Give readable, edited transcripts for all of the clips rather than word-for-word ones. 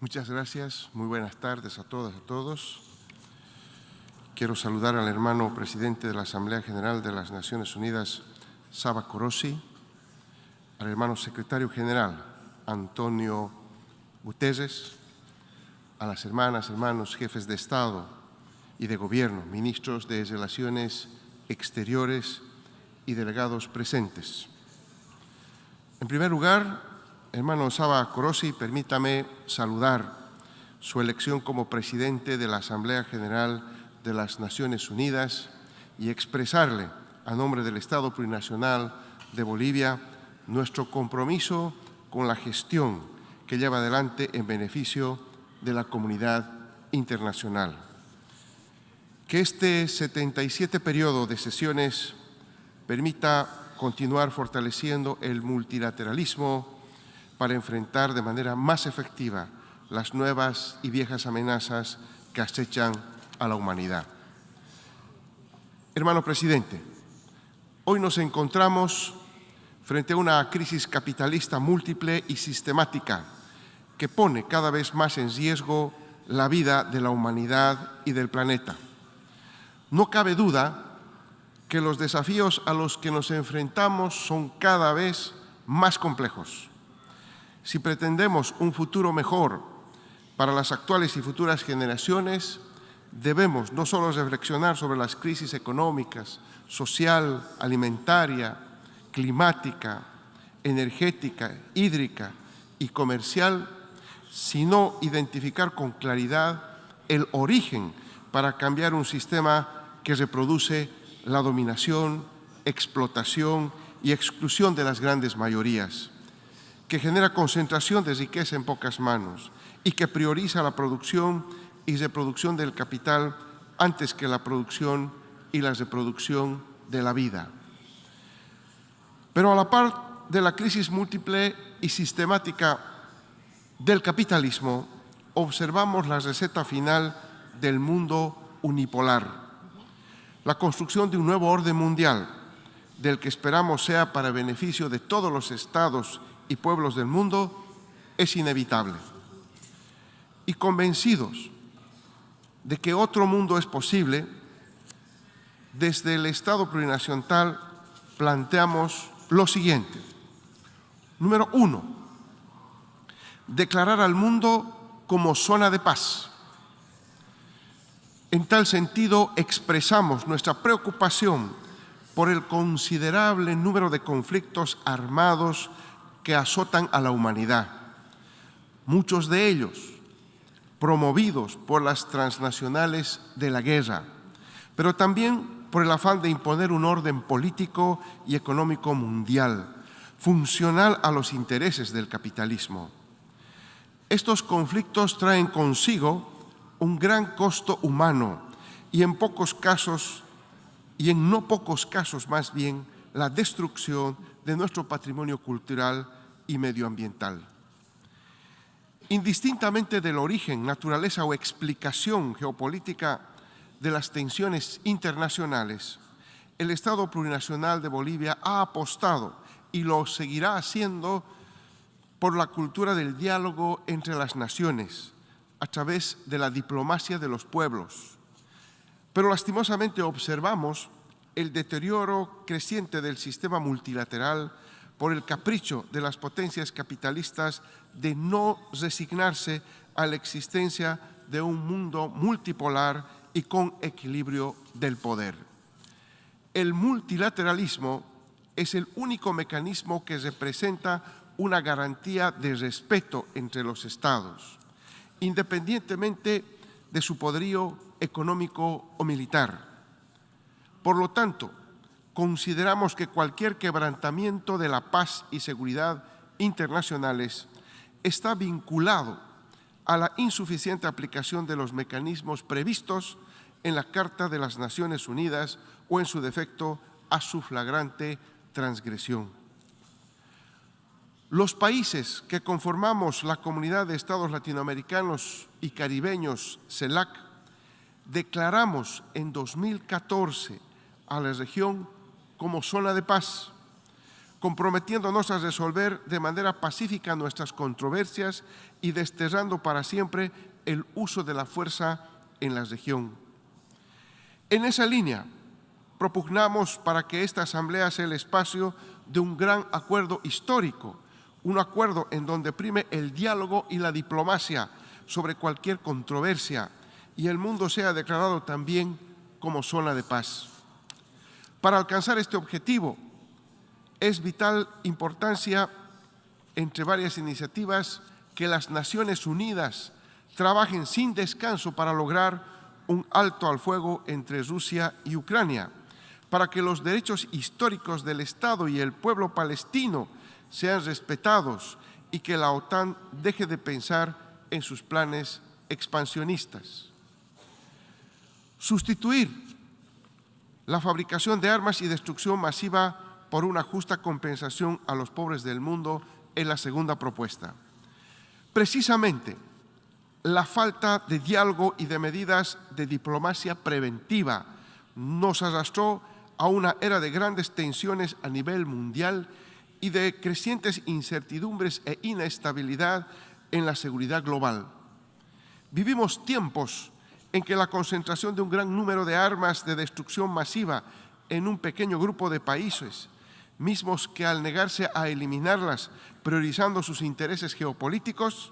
Muchas gracias. Muy buenas tardes a todas y a todos. Quiero saludar al hermano presidente de la Asamblea General de las Naciones Unidas, Saba Korosi, al hermano secretario general, Antonio Guterres, a las hermanas, hermanos, jefes de Estado y de Gobierno, ministros de Relaciones Exteriores y delegados presentes. En primer lugar, hermano Saba Korosi, permítame saludar su elección como presidente de la Asamblea General de las Naciones Unidas y expresarle, a nombre del Estado Plurinacional de Bolivia, nuestro compromiso con la gestión que lleva adelante en beneficio de la comunidad internacional. Que este 77 periodo de sesiones permita continuar fortaleciendo el multilateralismo para enfrentar de manera más efectiva las nuevas y viejas amenazas que acechan a la humanidad. Hermano presidente, hoy nos encontramos frente a una crisis capitalista múltiple y sistemática que pone cada vez más en riesgo la vida de la humanidad y del planeta. No cabe duda que los desafíos a los que nos enfrentamos son cada vez más complejos. Si pretendemos un futuro mejor para las actuales y futuras generaciones, debemos no solo reflexionar sobre las crisis económicas, social, alimentaria, climática, energética, hídrica y comercial, sino identificar con claridad el origen para cambiar un sistema que reproduce la dominación, explotación y exclusión de las grandes mayorías, que genera concentración de riqueza en pocas manos y que prioriza la producción y reproducción del capital antes que la producción y la reproducción de la vida. Pero a la par de la crisis múltiple y sistemática del capitalismo, observamos la receta final del mundo unipolar, la construcción de un nuevo orden mundial, del que esperamos sea para beneficio de todos los estados y pueblos del mundo, es inevitable. Y convencidos de que otro mundo es posible, desde el Estado plurinacional planteamos lo siguiente. Número 1, declarar al mundo como zona de paz. En tal sentido, expresamos nuestra preocupación por el considerable número de conflictos armados que azotan a la humanidad, muchos de ellos promovidos por las transnacionales de la guerra, pero también por el afán de imponer un orden político y económico mundial, funcional a los intereses del capitalismo. Estos conflictos traen consigo un gran costo humano y en no pocos casos más bien, la destrucción de nuestro patrimonio cultural y medioambiental. Indistintamente del origen, naturaleza o explicación geopolítica de las tensiones internacionales, el Estado Plurinacional de Bolivia ha apostado y lo seguirá haciendo por la cultura del diálogo entre las naciones, a través de la diplomacia de los pueblos. Pero lastimosamente observamos el deterioro creciente del sistema multilateral por el capricho de las potencias capitalistas de no resignarse a la existencia de un mundo multipolar y con equilibrio del poder. El multilateralismo es el único mecanismo que representa una garantía de respeto entre los estados, independientemente de su poderío económico o militar. Por lo tanto, consideramos que cualquier quebrantamiento de la paz y seguridad internacionales está vinculado a la insuficiente aplicación de los mecanismos previstos en la Carta de las Naciones Unidas o, en su defecto, a su flagrante transgresión. Los países que conformamos la Comunidad de Estados Latinoamericanos y Caribeños, CELAC, declaramos en 2014 a la región como zona de paz, comprometiéndonos a resolver de manera pacífica nuestras controversias y desterrando para siempre el uso de la fuerza en la región. En esa línea, propugnamos para que esta Asamblea sea el espacio de un gran acuerdo histórico, un acuerdo en donde prime el diálogo y la diplomacia sobre cualquier controversia y el mundo sea declarado también como zona de paz. Para alcanzar este objetivo, es vital importancia, entre varias iniciativas, que las Naciones Unidas trabajen sin descanso para lograr un alto al fuego entre Rusia y Ucrania, para que los derechos históricos del Estado y el pueblo palestino sean respetados y que la OTAN deje de pensar en sus planes expansionistas. Sustituir la fabricación de armas y destrucción masiva por una justa compensación a los pobres del mundo es la segunda propuesta. Precisamente, la falta de diálogo y de medidas de diplomacia preventiva nos arrastró a una era de grandes tensiones a nivel mundial y de crecientes incertidumbres e inestabilidad en la seguridad global. Vivimos tiempos en que la concentración de un gran número de armas de destrucción masiva en un pequeño grupo de países, mismos que al negarse a eliminarlas, priorizando sus intereses geopolíticos,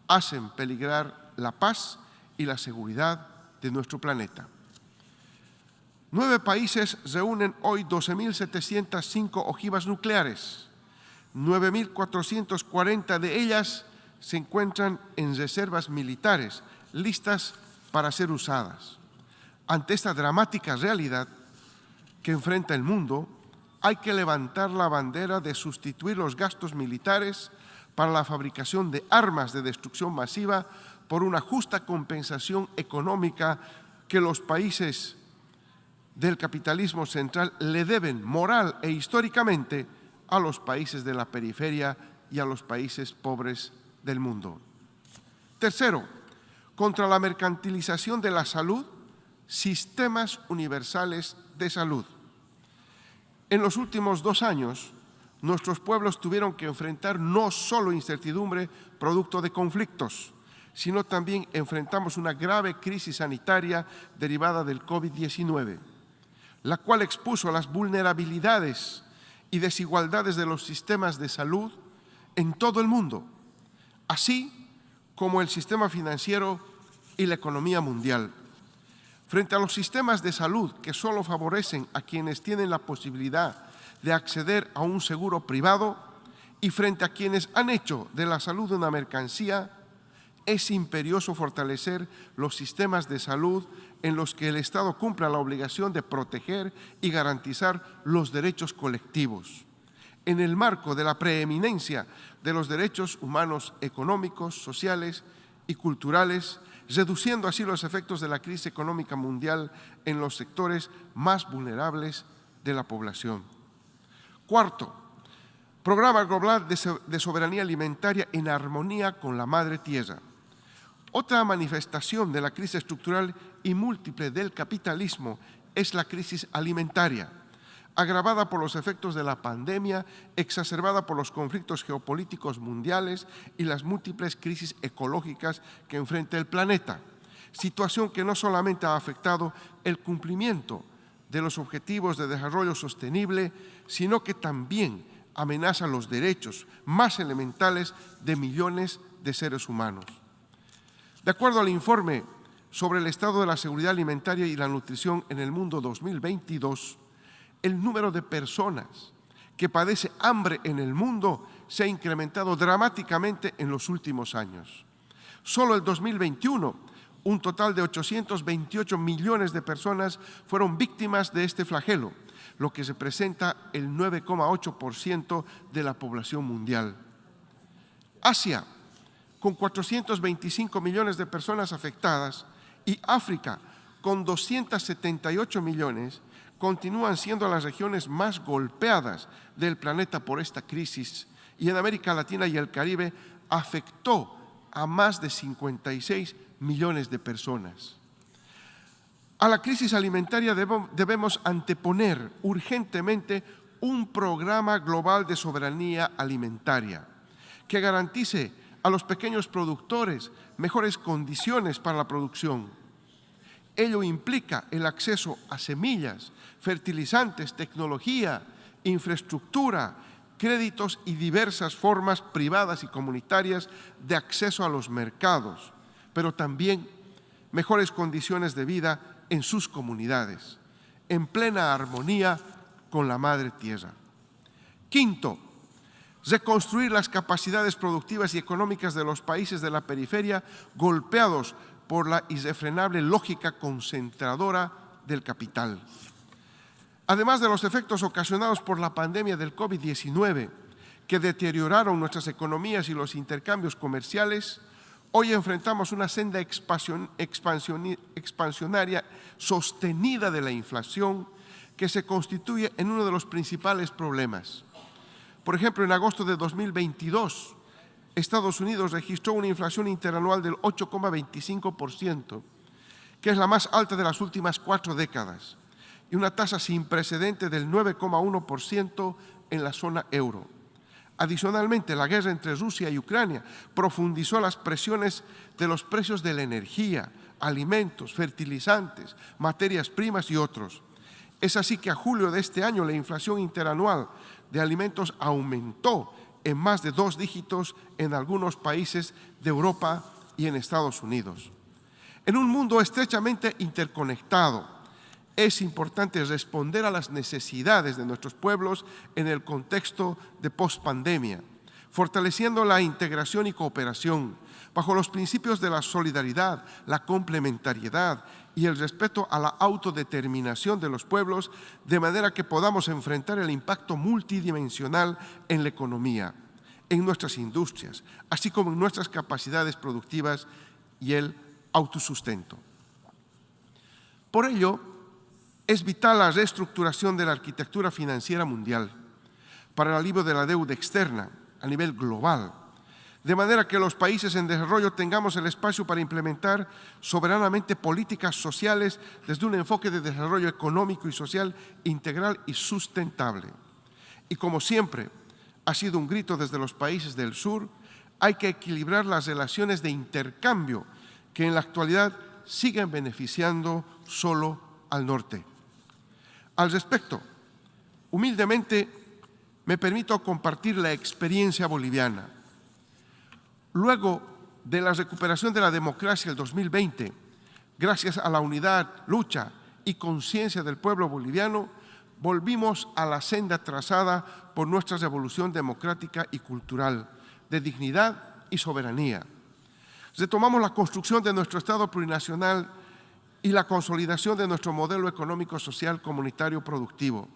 hacen peligrar la paz y la seguridad de nuestro planeta. 9 países reúnen hoy 12.705 ojivas nucleares. 9.440 de ellas se encuentran en reservas militares, listas para ser usadas. Ante esta dramática realidad que enfrenta el mundo, hay que levantar la bandera de sustituir los gastos militares para la fabricación de armas de destrucción masiva por una justa compensación económica que los países del capitalismo central le deben moral e históricamente a los países de la periferia y a los países pobres del mundo. Tercero, contra la mercantilización de la salud, sistemas universales de salud. En los últimos 2 años, nuestros pueblos tuvieron que enfrentar no solo incertidumbre producto de conflictos, sino también enfrentamos una grave crisis sanitaria derivada del COVID-19, la cual expuso las vulnerabilidades y desigualdades de los sistemas de salud en todo el mundo, así como el sistema financiero y la economía mundial. Frente a los sistemas de salud que solo favorecen a quienes tienen la posibilidad de acceder a un seguro privado y frente a quienes han hecho de la salud una mercancía, es imperioso fortalecer los sistemas de salud en los que el Estado cumpla la obligación de proteger y garantizar los derechos colectivos, en el marco de la preeminencia de los derechos humanos económicos, sociales y culturales, reduciendo así los efectos de la crisis económica mundial en los sectores más vulnerables de la población. Cuarto, programa global de soberanía alimentaria en armonía con la madre tierra. Otra manifestación de la crisis estructural y múltiple del capitalismo es la crisis alimentaria, agravada por los efectos de la pandemia, exacerbada por los conflictos geopolíticos mundiales y las múltiples crisis ecológicas que enfrenta el planeta, situación que no solamente ha afectado el cumplimiento de los objetivos de desarrollo sostenible, sino que también amenaza los derechos más elementales de millones de seres humanos. De acuerdo al informe sobre el estado de la seguridad alimentaria y la nutrición en el mundo 2022, el número de personas que padece hambre en el mundo se ha incrementado dramáticamente en los últimos años. Solo el 2021, un total de 828 millones de personas fueron víctimas de este flagelo, lo que representa el 9,8% de la población mundial. Asia, con 425 millones de personas afectadas, y África, con 278 millones, continúan siendo las regiones más golpeadas del planeta por esta crisis, y en América Latina y el Caribe afectó a más de 56 millones de personas. A la crisis alimentaria debemos anteponer urgentemente un programa global de soberanía alimentaria que garantice a los pequeños productores mejores condiciones para la producción. Ello implica el acceso a semillas, fertilizantes, tecnología, infraestructura, créditos y diversas formas privadas y comunitarias de acceso a los mercados, pero también mejores condiciones de vida en sus comunidades, en plena armonía con la Madre Tierra. Quinto, reconstruir las capacidades productivas y económicas de los países de la periferia golpeados por la irrefrenable lógica concentradora del capital. Además de los efectos ocasionados por la pandemia del COVID-19, que deterioraron nuestras economías y los intercambios comerciales, hoy enfrentamos una senda expansionaria sostenida de la inflación que se constituye en uno de los principales problemas. Por ejemplo, en agosto de 2022, Estados Unidos registró una inflación interanual del 8,25%, que es la más alta de las últimas 4 décadas, y una tasa sin precedente del 9,1% en la zona euro. Adicionalmente, la guerra entre Rusia y Ucrania profundizó las presiones de los precios de la energía, alimentos, fertilizantes, materias primas y otros. Es así que a julio de este año la inflación interanual de alimentos aumentó en más de 2 dígitos en algunos países de Europa y en Estados Unidos. En un mundo estrechamente interconectado, es importante responder a las necesidades de nuestros pueblos en el contexto de pospandemia, fortaleciendo la integración y cooperación bajo los principios de la solidaridad, la complementariedad y el respeto a la autodeterminación de los pueblos, de manera que podamos enfrentar el impacto multidimensional en la economía, en nuestras industrias, así como en nuestras capacidades productivas y el autosustento. Por ello, es vital la reestructuración de la arquitectura financiera mundial para el alivio de la deuda externa a nivel global, de manera que los países en desarrollo tengamos el espacio para implementar soberanamente políticas sociales desde un enfoque de desarrollo económico y social integral y sustentable. Y como siempre ha sido un grito desde los países del sur, hay que equilibrar las relaciones de intercambio que en la actualidad siguen beneficiando solo al norte. Al respecto, humildemente me permito compartir la experiencia boliviana. Luego de la recuperación de la democracia en el 2020, gracias a la unidad, lucha y conciencia del pueblo boliviano, volvimos a la senda trazada por nuestra revolución democrática y cultural, de dignidad y soberanía. Retomamos la construcción de nuestro Estado plurinacional y la consolidación de nuestro modelo económico, social, comunitario, productivo.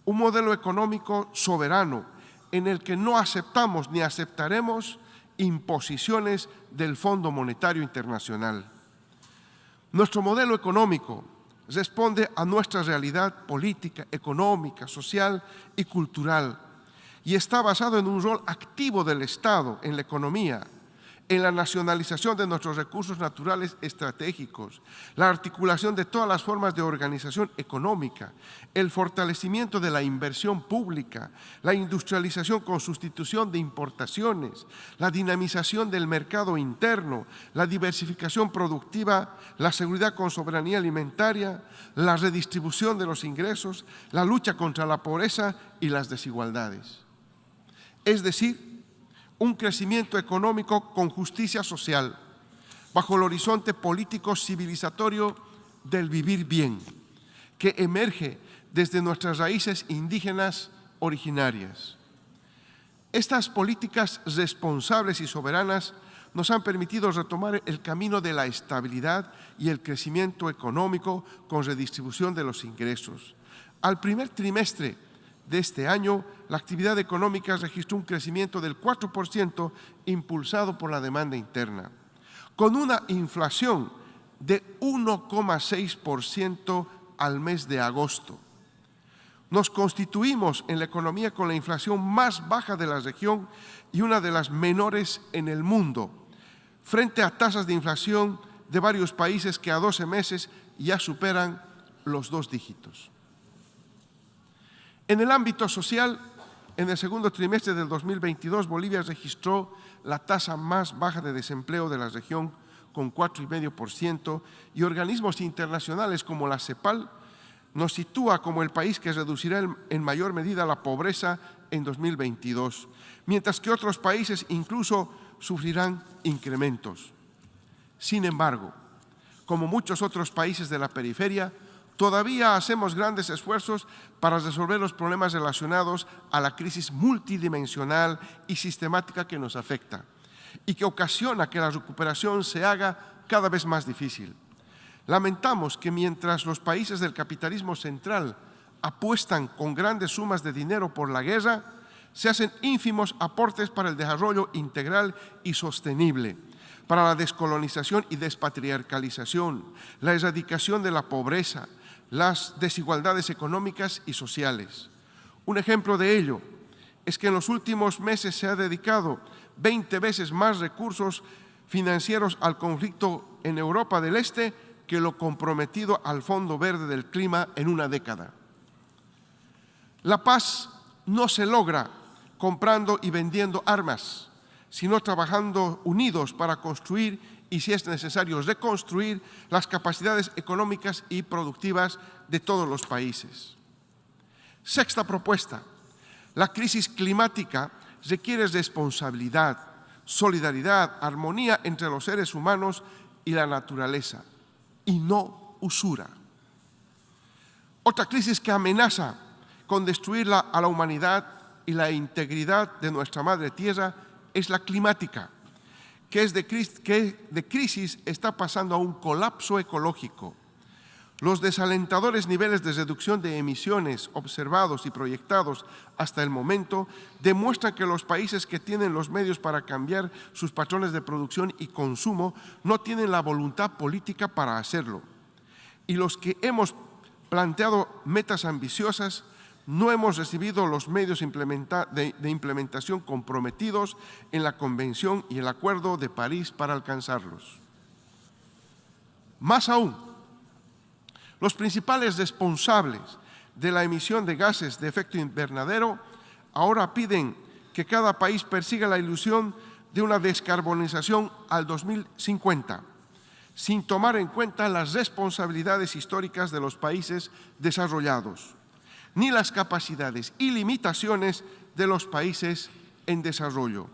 Un modelo económico soberano en el que no aceptamos ni aceptaremos imposiciones del Fondo Monetario Internacional. Nuestro modelo económico responde a nuestra realidad política, económica, social y cultural y está basado en un rol activo del Estado en la economía, en la nacionalización de nuestros recursos naturales estratégicos, la articulación de todas las formas de organización económica, el fortalecimiento de la inversión pública, la industrialización con sustitución de importaciones, la dinamización del mercado interno, la diversificación productiva, la seguridad con soberanía alimentaria, la redistribución de los ingresos, la lucha contra la pobreza y las desigualdades. Es decir, un crecimiento económico con justicia social, bajo el horizonte político civilizatorio del vivir bien, que emerge desde nuestras raíces indígenas originarias. Estas políticas responsables y soberanas nos han permitido retomar el camino de la estabilidad y el crecimiento económico con redistribución de los ingresos. Al primer trimestre de este año, la actividad económica registró un crecimiento del 4% impulsado por la demanda interna, con una inflación de 1,6% al mes de agosto. Nos constituimos en la economía con la inflación más baja de la región y una de las menores en el mundo, frente a tasas de inflación de varios países que a 12 meses ya superan los 2 dígitos. En el ámbito social, en el segundo trimestre del 2022, Bolivia registró la tasa más baja de desempleo de la región, con 4,5%, y organismos internacionales como la CEPAL nos sitúa como el país que reducirá en mayor medida la pobreza en 2022, mientras que otros países incluso sufrirán incrementos. Sin embargo, como muchos otros países de la periferia, todavía hacemos grandes esfuerzos para resolver los problemas relacionados a la crisis multidimensional y sistemática que nos afecta y que ocasiona que la recuperación se haga cada vez más difícil. Lamentamos que mientras los países del capitalismo central apuestan con grandes sumas de dinero por la guerra, se hacen ínfimos aportes para el desarrollo integral y sostenible, para la descolonización y despatriarcalización, la erradicación de la pobreza, las desigualdades económicas y sociales. Un ejemplo de ello es que en los últimos meses se ha dedicado 20 veces más recursos financieros al conflicto en Europa del Este que lo comprometido al Fondo Verde del Clima en una década. La paz no se logra comprando y vendiendo armas, sino trabajando unidos para construir y, si es necesario, reconstruir las capacidades económicas y productivas de todos los países. Sexta propuesta. La crisis climática requiere responsabilidad, solidaridad, armonía entre los seres humanos y la naturaleza, y no usura. Otra crisis que amenaza con destruir a la humanidad y la integridad de nuestra madre tierra es la climática, que de crisis está pasando a un colapso ecológico. Los desalentadores niveles de reducción de emisiones observados y proyectados hasta el momento demuestran que los países que tienen los medios para cambiar sus patrones de producción y consumo no tienen la voluntad política para hacerlo. Y los que hemos planteado metas ambiciosas no hemos recibido los medios de implementación comprometidos en la Convención y el Acuerdo de París para alcanzarlos. Más aún, los principales responsables de la emisión de gases de efecto invernadero ahora piden que cada país persiga la ilusión de una descarbonización al 2050, sin tomar en cuenta las responsabilidades históricas de los países desarrollados, ni las capacidades y limitaciones de los países en desarrollo,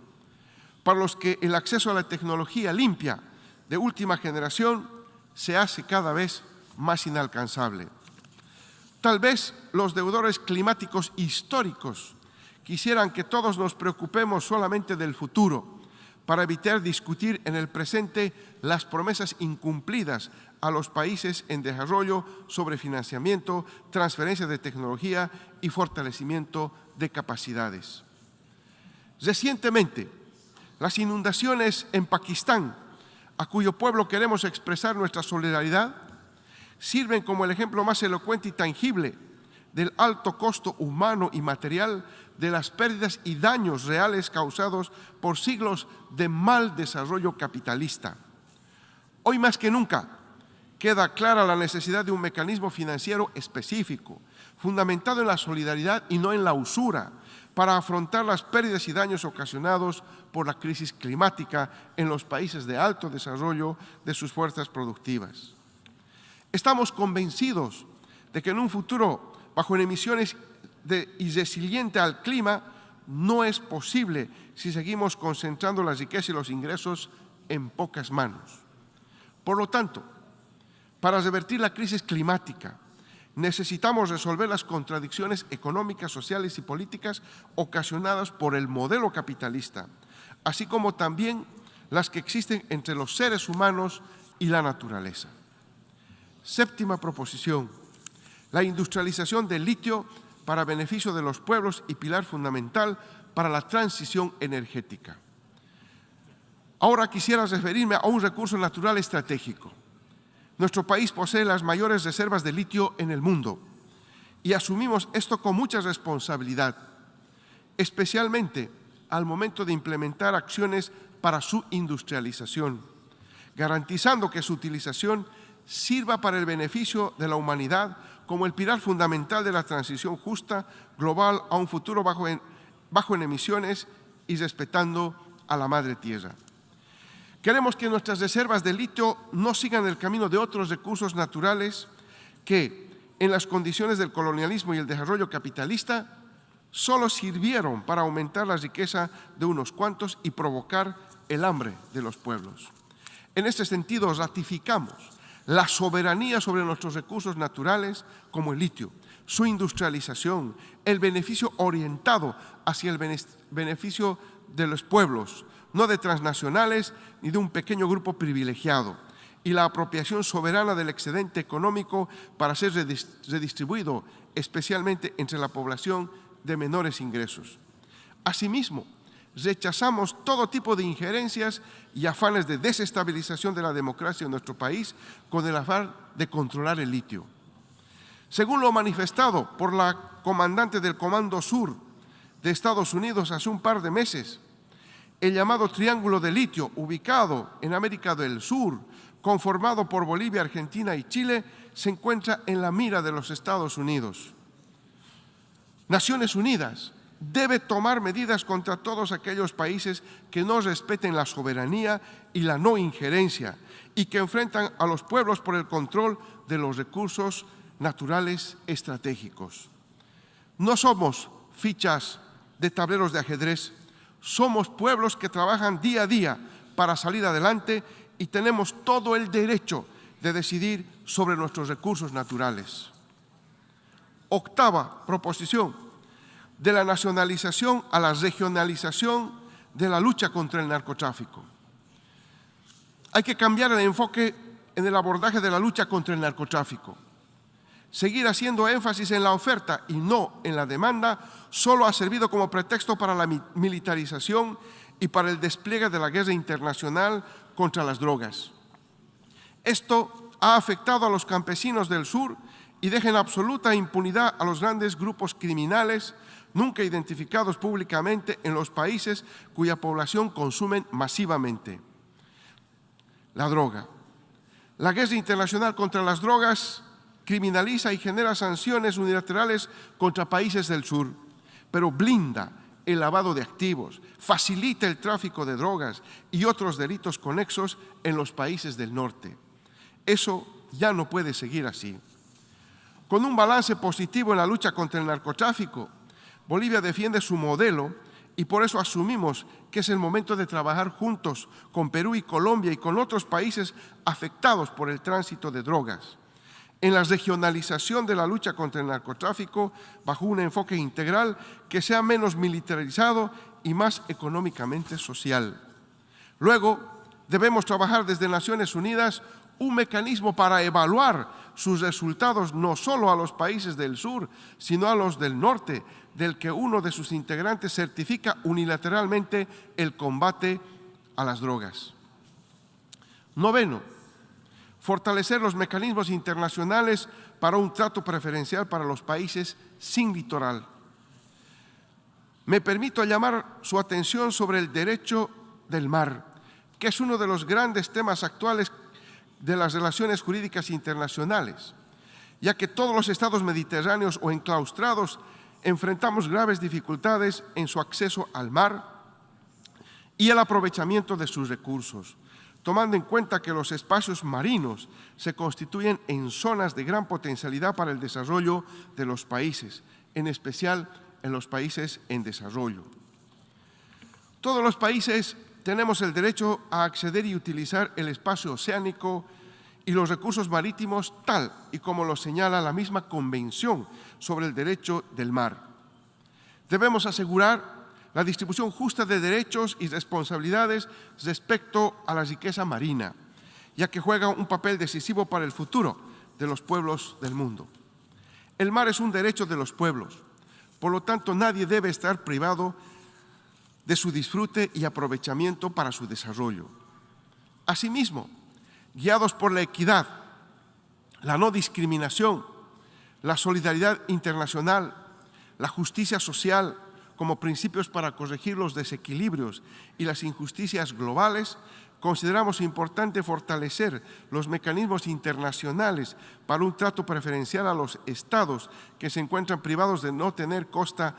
para los que el acceso a la tecnología limpia de última generación se hace cada vez más inalcanzable. Tal vez los deudores climáticos históricos quisieran que todos nos preocupemos solamente del futuro para evitar discutir en el presente las promesas incumplidas a los países en desarrollo sobre financiamiento, transferencia de tecnología y fortalecimiento de capacidades. Recientemente, las inundaciones en Pakistán, a cuyo pueblo queremos expresar nuestra solidaridad, sirven como el ejemplo más elocuente y tangible del alto costo humano y material de las pérdidas y daños reales causados por siglos de mal desarrollo capitalista. Hoy más que nunca queda clara la necesidad de un mecanismo financiero específico, fundamentado en la solidaridad y no en la usura, para afrontar las pérdidas y daños ocasionados por la crisis climática en los países de alto desarrollo de sus fuerzas productivas. Estamos convencidos de que en un futuro bajo emisiones y resiliente al clima no es posible si seguimos concentrando la riqueza y los ingresos en pocas manos. Por lo tanto, para revertir la crisis climática, necesitamos resolver las contradicciones económicas, sociales y políticas ocasionadas por el modelo capitalista, así como también las que existen entre los seres humanos y la naturaleza. Séptima proposición, la industrialización del litio para beneficio de los pueblos y pilar fundamental para la transición energética. Ahora quisiera referirme a un recurso natural estratégico. Nuestro país posee las mayores reservas de litio en el mundo y asumimos esto con mucha responsabilidad, especialmente al momento de implementar acciones para su industrialización, garantizando que su utilización sirva para el beneficio de la humanidad como el pilar fundamental de la transición justa global a un futuro bajo en emisiones y respetando a la madre tierra. Queremos que nuestras reservas de litio no sigan el camino de otros recursos naturales que, en las condiciones del colonialismo y el desarrollo capitalista, solo sirvieron para aumentar la riqueza de unos cuantos y provocar el hambre de los pueblos. En este sentido, ratificamos la soberanía sobre nuestros recursos naturales como el litio, su industrialización, el beneficio orientado hacia el beneficio de los pueblos, no de transnacionales ni de un pequeño grupo privilegiado, y la apropiación soberana del excedente económico para ser redistribuido especialmente entre la población de menores ingresos. Asimismo, rechazamos todo tipo de injerencias y afanes de desestabilización de la democracia en nuestro país con el afán de controlar el litio. Según lo manifestado por la comandante del Comando Sur de Estados Unidos hace un par de meses, el llamado Triángulo de Litio, ubicado en América del Sur, conformado por Bolivia, Argentina y Chile, se encuentra en la mira de los Estados Unidos. Naciones Unidas debe tomar medidas contra todos aquellos países que no respeten la soberanía y la no injerencia y que enfrentan a los pueblos por el control de los recursos naturales estratégicos. No somos fichas de tableros de ajedrez, somos pueblos que trabajan día a día para salir adelante y tenemos todo el derecho de decidir sobre nuestros recursos naturales. Octava proposición, de la nacionalización a la regionalización de la lucha contra el narcotráfico. Hay que cambiar el enfoque en el abordaje de la lucha contra el narcotráfico. Seguir haciendo énfasis en la oferta y no en la demanda solo ha servido como pretexto para la militarización y para el despliegue de la guerra internacional contra las drogas. Esto ha afectado a los campesinos del sur y deja en absoluta impunidad a los grandes grupos criminales nunca identificados públicamente en los países cuya población consumen masivamente la droga. La guerra internacional contra las drogas criminaliza y genera sanciones unilaterales contra países del sur, pero blinda el lavado de activos, facilita el tráfico de drogas y otros delitos conexos en los países del norte. Eso ya no puede seguir así. Con un balance positivo en la lucha contra el narcotráfico, Bolivia defiende su modelo y por eso asumimos que es el momento de trabajar juntos con Perú y Colombia y con otros países afectados por el tránsito de drogas, en la regionalización de la lucha contra el narcotráfico bajo un enfoque integral que sea menos militarizado y más económicamente social. Luego, debemos trabajar desde Naciones Unidas un mecanismo para evaluar sus resultados no solo a los países del sur, sino a los del norte, del que uno de sus integrantes certifica unilateralmente el combate a las drogas. Noveno, fortalecer los mecanismos internacionales para un trato preferencial para los países sin litoral. Me permito llamar su atención sobre el derecho del mar, que es uno de los grandes temas actuales de las relaciones jurídicas internacionales, ya que todos los estados mediterráneos o enclaustrados enfrentamos graves dificultades en su acceso al mar y el aprovechamiento de sus recursos, tomando en cuenta que los espacios marinos se constituyen en zonas de gran potencialidad para el desarrollo de los países, en especial en los países en desarrollo. Todos los países tenemos el derecho a acceder y utilizar el espacio oceánico y los recursos marítimos tal y como lo señala la misma Convención sobre el Derecho del Mar. Debemos asegurar la distribución justa de derechos y responsabilidades respecto a la riqueza marina, ya que juega un papel decisivo para el futuro de los pueblos del mundo. El mar es un derecho de los pueblos, por lo tanto nadie debe estar privado de su disfrute y aprovechamiento para su desarrollo. Asimismo, guiados por la equidad, la no discriminación, la solidaridad internacional, la justicia social como principios para corregir los desequilibrios y las injusticias globales, consideramos importante fortalecer los mecanismos internacionales para un trato preferencial a los estados que se encuentran privados de no tener costa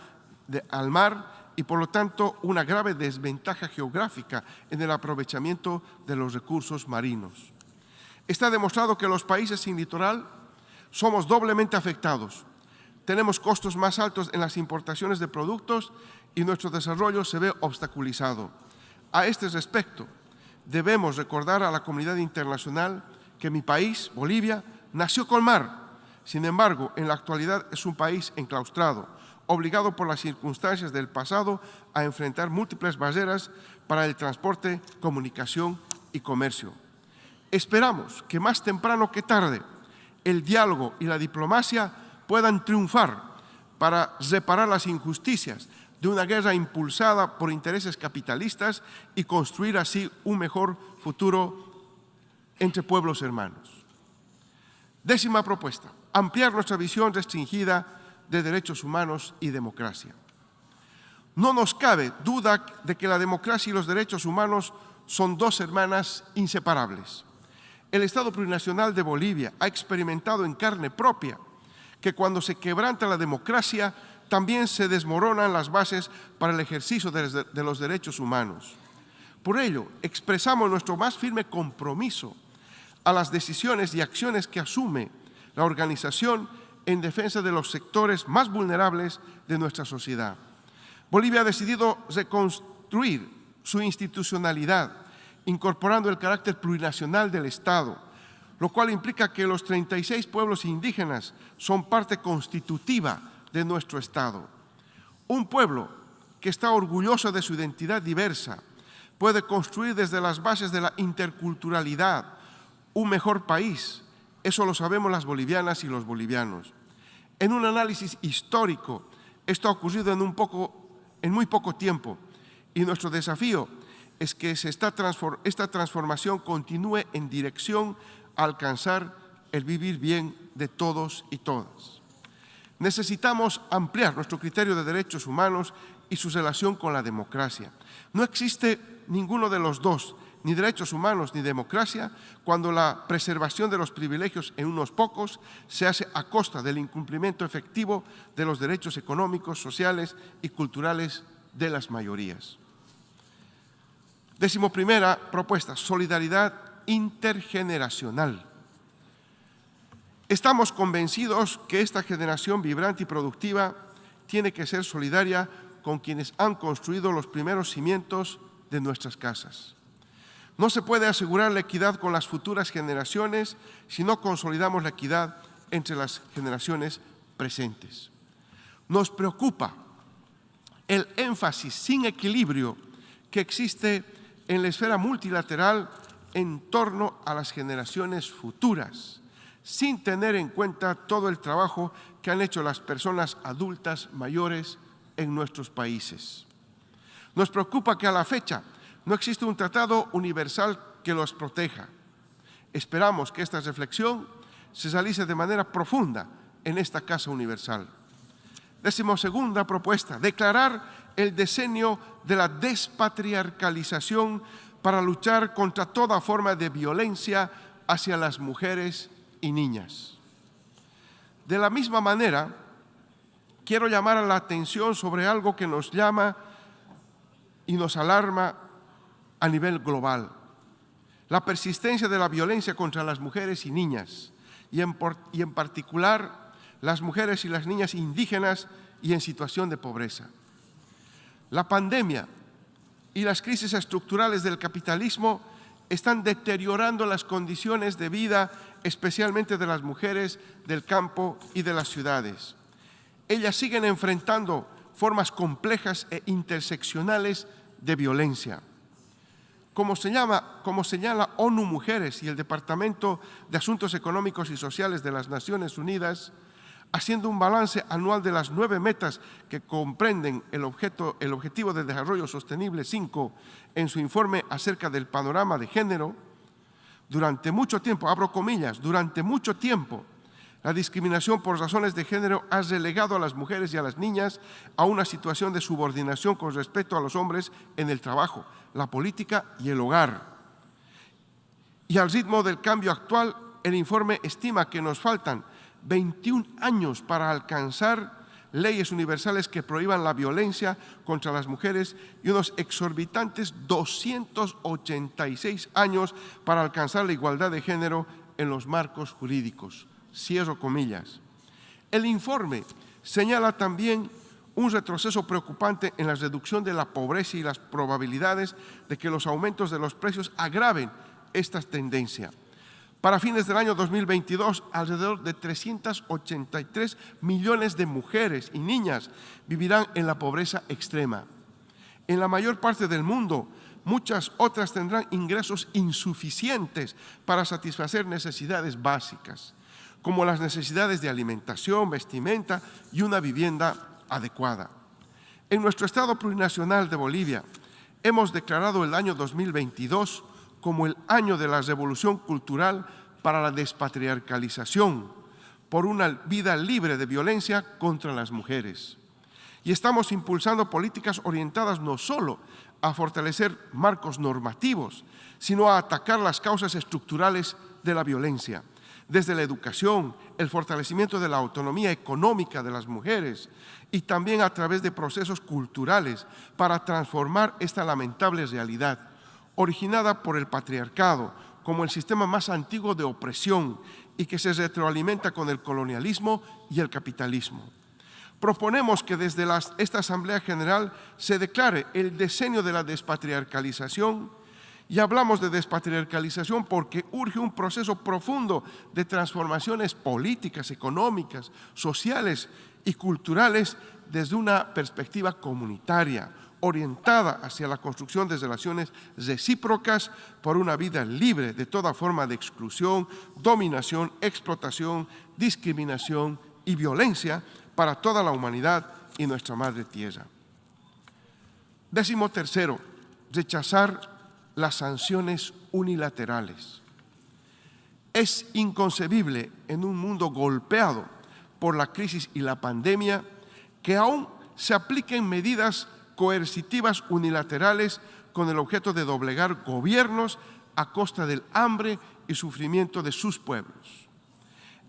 al mar y, por lo tanto, una grave desventaja geográfica en el aprovechamiento de los recursos marinos. Está demostrado que los países sin litoral somos doblemente afectados. Tenemos costos más altos en las importaciones de productos y nuestro desarrollo se ve obstaculizado. A este respecto, debemos recordar a la comunidad internacional que mi país, Bolivia, nació con mar. Sin embargo, en la actualidad es un país enclaustrado, obligado por las circunstancias del pasado a enfrentar múltiples barreras para el transporte, comunicación y comercio. Esperamos que más temprano que tarde el diálogo y la diplomacia puedan triunfar para reparar las injusticias de una guerra impulsada por intereses capitalistas y construir así un mejor futuro entre pueblos hermanos. 10ª propuesta, ampliar nuestra visión restringida de derechos humanos y democracia. No nos cabe duda de que la democracia y los derechos humanos son dos hermanas inseparables. El Estado plurinacional de Bolivia ha experimentado en carne propia que cuando se quebranta la democracia, también se desmoronan las bases para el ejercicio de los derechos humanos. Por ello, expresamos nuestro más firme compromiso a las decisiones y acciones que asume la organización en defensa de los sectores más vulnerables de nuestra sociedad. Bolivia ha decidido reconstruir su institucionalidad, incorporando el carácter plurinacional del Estado, lo cual implica que los 36 pueblos indígenas son parte constitutiva de nuestro Estado. Un pueblo que está orgulloso de su identidad diversa puede construir desde las bases de la interculturalidad un mejor país. Eso lo sabemos las bolivianas y los bolivianos. En un análisis histórico, esto ha ocurrido en muy poco tiempo y nuestro desafío es que esta transformación continúe en dirección a alcanzar el vivir bien de todos y todas. Necesitamos ampliar nuestro criterio de derechos humanos y su relación con la democracia. No existe ninguno de los dos, ni derechos humanos ni democracia, cuando la preservación de los privilegios en unos pocos se hace a costa del incumplimiento efectivo de los derechos económicos, sociales y culturales de las mayorías. 11ª propuesta, solidaridad intergeneracional. Estamos convencidos que esta generación vibrante y productiva tiene que ser solidaria con quienes han construido los primeros cimientos de nuestras casas. No se puede asegurar la equidad con las futuras generaciones si no consolidamos la equidad entre las generaciones presentes. Nos preocupa el énfasis sin equilibrio que existe en la esfera multilateral en torno a las generaciones futuras, sin tener en cuenta todo el trabajo que han hecho las personas adultas mayores en nuestros países. Nos preocupa que a la fecha no existe un tratado universal que los proteja. Esperamos que esta reflexión se realice de manera profunda en esta Casa Universal. 12ª propuesta, declarar el decenio de la despatriarcalización para luchar contra toda forma de violencia hacia las mujeres y niñas. De la misma manera, quiero llamar a la atención sobre algo que nos llama y nos alarma a nivel global: la persistencia de la violencia contra las mujeres y niñas, y en particular las mujeres y las niñas indígenas y en situación de pobreza. La pandemia y las crisis estructurales del capitalismo están deteriorando las condiciones de vida, especialmente de las mujeres del campo y de las ciudades. Ellas siguen enfrentando formas complejas e interseccionales de violencia. Como señala ONU Mujeres y el Departamento de Asuntos Económicos y Sociales de las Naciones Unidas, haciendo un balance anual de las 9 metas que comprenden el Objetivo de Desarrollo Sostenible 5 en su informe acerca del panorama de género, durante mucho tiempo, abro comillas, durante mucho tiempo, la discriminación por razones de género ha relegado a las mujeres y a las niñas a una situación de subordinación con respecto a los hombres en el trabajo, la política y el hogar. Y al ritmo del cambio actual, el informe estima que nos faltan 21 años para alcanzar leyes universales que prohíban la violencia contra las mujeres y unos exorbitantes 286 años para alcanzar la igualdad de género en los marcos jurídicos. Cierro comillas. El informe señala también un retroceso preocupante en la reducción de la pobreza y las probabilidades de que los aumentos de los precios agraven esta tendencia. Para fines del año 2022, alrededor de 383 millones de mujeres y niñas vivirán en la pobreza extrema. En la mayor parte del mundo, muchas otras tendrán ingresos insuficientes para satisfacer necesidades básicas, como las necesidades de alimentación, vestimenta y una vivienda adecuada. En nuestro Estado plurinacional de Bolivia, hemos declarado el año 2022 como el año de la revolución cultural para la despatriarcalización, por una vida libre de violencia contra las mujeres. Y estamos impulsando políticas orientadas no solo a fortalecer marcos normativos, sino a atacar las causas estructurales de la violencia, desde la educación, el fortalecimiento de la autonomía económica de las mujeres y también a través de procesos culturales para transformar esta lamentable realidad, originada por el patriarcado como el sistema más antiguo de opresión y que se retroalimenta con el colonialismo y el capitalismo. Proponemos que desde esta Asamblea General se declare el decenio de la despatriarcalización, y hablamos de despatriarcalización porque urge un proceso profundo de transformaciones políticas, económicas, sociales y culturales desde una perspectiva comunitaria, orientada hacia la construcción de relaciones recíprocas por una vida libre de toda forma de exclusión, dominación, explotación, discriminación y violencia para toda la humanidad y nuestra madre tierra. 13º, rechazar las sanciones unilaterales. Es inconcebible en un mundo golpeado por la crisis y la pandemia que aún se apliquen medidas coercitivas unilaterales con el objeto de doblegar gobiernos a costa del hambre y sufrimiento de sus pueblos.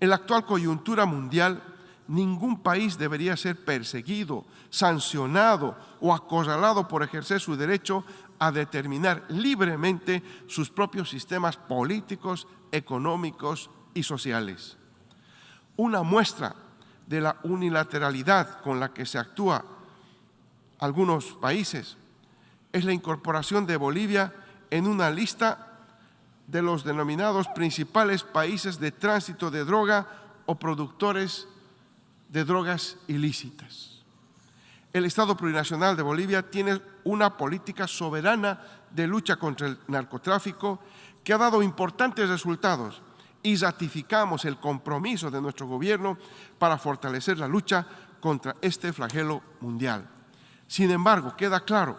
En la actual coyuntura mundial, ningún país debería ser perseguido, sancionado o acorralado por ejercer su derecho a determinar libremente sus propios sistemas políticos, económicos y sociales. Una muestra de la unilateralidad con la que se actúa algunos países es la incorporación de Bolivia en una lista de los denominados principales países de tránsito de droga o productores de drogas ilícitas. El Estado plurinacional de Bolivia tiene una política soberana de lucha contra el narcotráfico que ha dado importantes resultados y ratificamos el compromiso de nuestro gobierno para fortalecer la lucha contra este flagelo mundial. Sin embargo, queda claro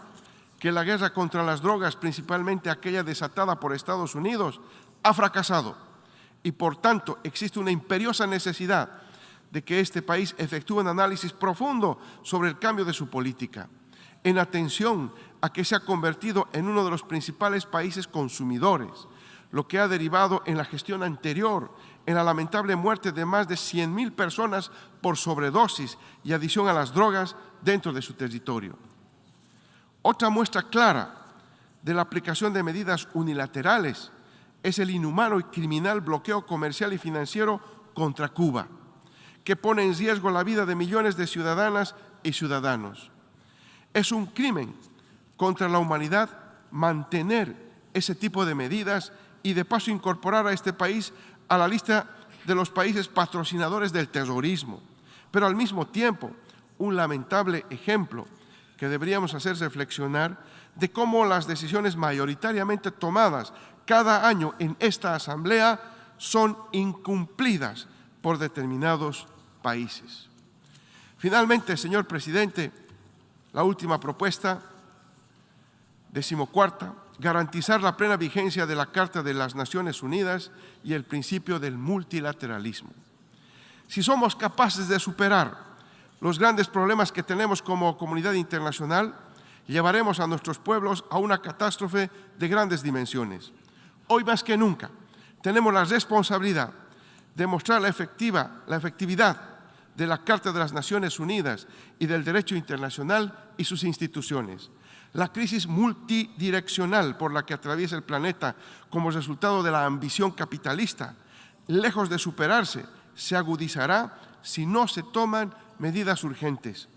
que la guerra contra las drogas, principalmente aquella desatada por Estados Unidos, ha fracasado y por tanto existe una imperiosa necesidad de que este país efectúe un análisis profundo sobre el cambio de su política, en atención a que se ha convertido en uno de los principales países consumidores, lo que ha derivado en la gestión anterior en la lamentable muerte de más de 100.000 personas por sobredosis y adición a las drogas dentro de su territorio. Otra muestra clara de la aplicación de medidas unilaterales es el inhumano y criminal bloqueo comercial y financiero contra Cuba, que pone en riesgo la vida de millones de ciudadanas y ciudadanos. Es un crimen contra la humanidad mantener ese tipo de medidas y de paso incorporar a este país a la lista de los países patrocinadores del terrorismo, pero al mismo tiempo un lamentable ejemplo que deberíamos hacer reflexionar de cómo las decisiones mayoritariamente tomadas cada año en esta Asamblea son incumplidas por determinados países. Finalmente, señor presidente, la última propuesta, 14ª, garantizar la plena vigencia de la Carta de las Naciones Unidas y el principio del multilateralismo. Si somos capaces de superar los grandes problemas que tenemos como comunidad internacional, llevaremos a nuestros pueblos a una catástrofe de grandes dimensiones. Hoy más que nunca tenemos la responsabilidad de mostrar la efectividad de la Carta de las Naciones Unidas y del derecho internacional y sus instituciones. La crisis multidireccional por la que atraviesa el planeta como resultado de la ambición capitalista, lejos de superarse, se agudizará si no se toman medidas urgentes.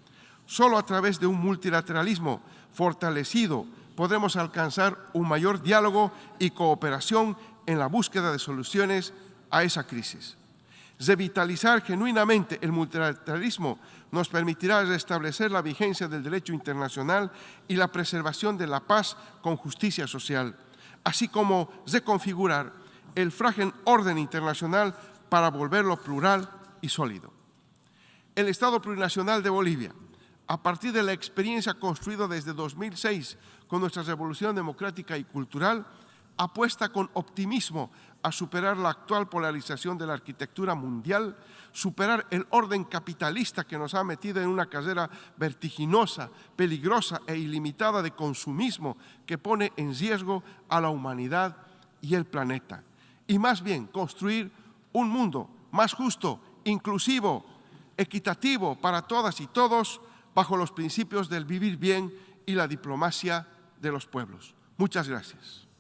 Solo a través de un multilateralismo fortalecido podremos alcanzar un mayor diálogo y cooperación en la búsqueda de soluciones a esa crisis. Revitalizar genuinamente el multilateralismo nos permitirá restablecer la vigencia del derecho internacional y la preservación de la paz con justicia social, así como reconfigurar el frágil orden internacional para volverlo plural y sólido. El Estado Plurinacional de Bolivia, a partir de la experiencia construida desde 2006 con nuestra revolución democrática y cultural, apuesta con optimismo a superar la actual polarización de la arquitectura mundial, superar el orden capitalista que nos ha metido en una carrera vertiginosa, peligrosa e ilimitada de consumismo que pone en riesgo a la humanidad y el planeta. Y más bien construir un mundo más justo, inclusivo, equitativo para todas y todos, bajo los principios del vivir bien y la diplomacia de los pueblos. Muchas gracias.